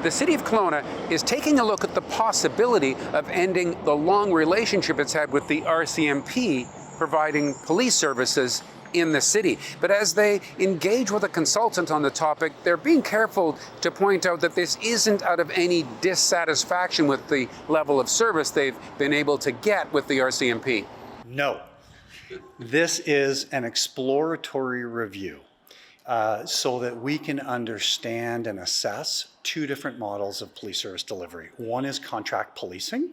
the City of Kelowna is taking a look at the possibility of ending the long relationship it's had with the RCMP providing police services in the city. But as they engage with a consultant on the topic, they're being careful to point out that this isn't out of any dissatisfaction with the level of service they've been able to get with the RCMP. No. This is an exploratory review so that we can understand and assess two different models of police service delivery. One is contract policing,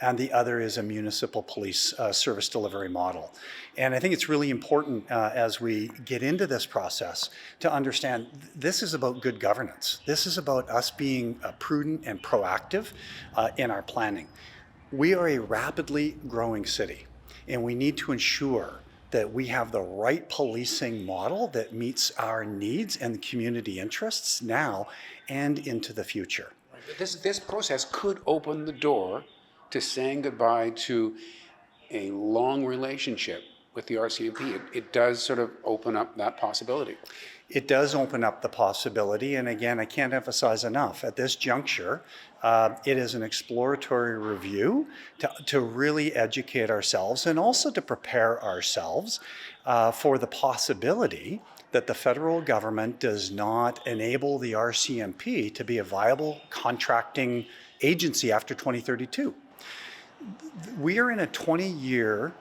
and the other is a municipal police service delivery model. And I think it's really important as we get into this process to understand this is about good governance. This is about us being prudent and proactive in our planning. We are a rapidly growing city, and we need to ensure that we have the right policing model that meets our needs and the community interests now and into the future. This process could open the door to saying goodbye to a long relationship with the RCMP. It does sort of open up that possibility. It does open up the possibility, and again, I can't emphasize enough, at this juncture, it is an exploratory review to really educate ourselves and also to prepare ourselves for the possibility that the federal government does not enable the RCMP to be a viable contracting agency after 2032. We are in a 20-year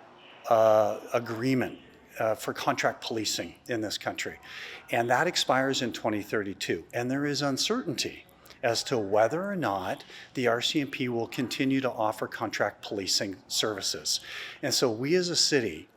agreement for contract policing in this country, and that expires in 2032. And there is uncertainty as to whether or not the RCMP will continue to offer contract policing services. And so we as a city,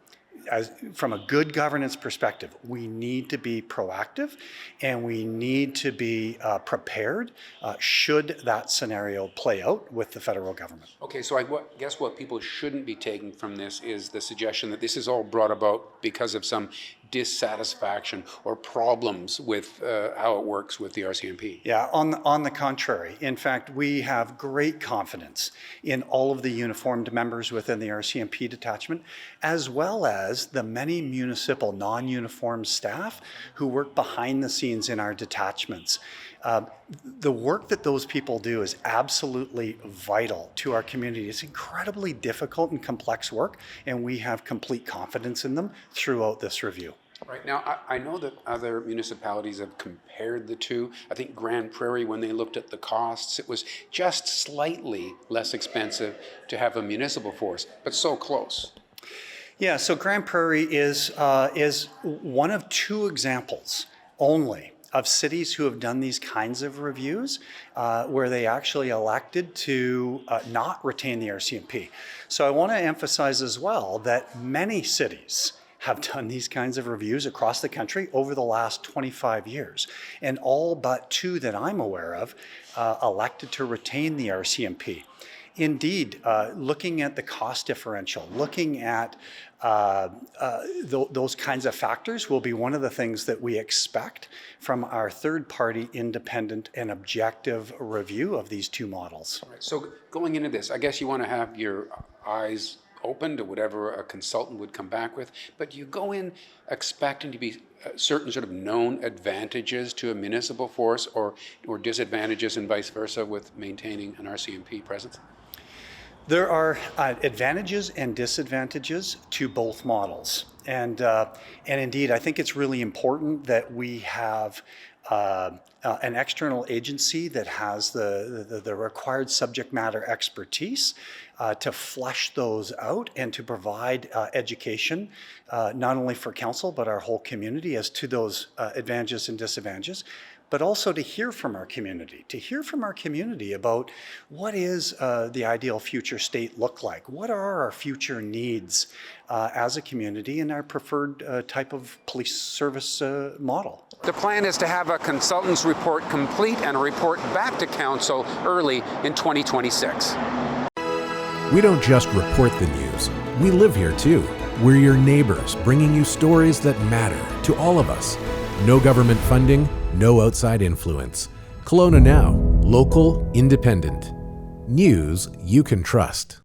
from a good governance perspective, we need to be proactive and we need to be prepared should that scenario play out with the federal government. Okay, so I guess what people shouldn't be taking from this is the suggestion that this is all brought about because of some dissatisfaction or problems with how it works with the RCMP. Yeah, on the contrary. In fact, we have great confidence in all of the uniformed members within the RCMP detachment, as well as the many municipal non-uniformed staff who work behind the scenes in our detachments. The work that those people do is absolutely vital to our community. It's incredibly difficult and complex work, and we have complete confidence in them throughout this review. Right. Now, I know that other municipalities have compared the two. I think Grand Prairie, when they looked at the costs, it was just slightly less expensive to have a municipal force, but so close. Yeah, so Grand Prairie is one of two examples only of cities who have done these kinds of reviews where they actually elected to not retain the RCMP. So I want to emphasize as well that many cities have done these kinds of reviews across the country over the last 25 years. And all but two that I'm aware of elected to retain the RCMP. Indeed, looking at the cost differential, looking at those kinds of factors will be one of the things that we expect from our third-party independent and objective review of these two models. All right, so going into this, I guess you want to have your eyes open to whatever a consultant would come back with, but you go in expecting to be certain sort of known advantages to a municipal force or disadvantages and vice versa with maintaining an RCMP presence? There are advantages and disadvantages to both models. And indeed, I think it's really important that we have an external agency that has the required subject matter expertise to flesh those out and to provide education, not only for council, but our whole community as to those advantages and disadvantages, but also to hear from our community, about what is the ideal future state look like? What are our future needs as a community and our preferred type of police service model? The plan is to have a consultant's report complete and a report back to council early in 2026. We don't just report the news, we live here too. We're your neighbors, bringing you stories that matter to all of us. No government funding, no outside influence. Kelowna Now, local, independent. News you can trust.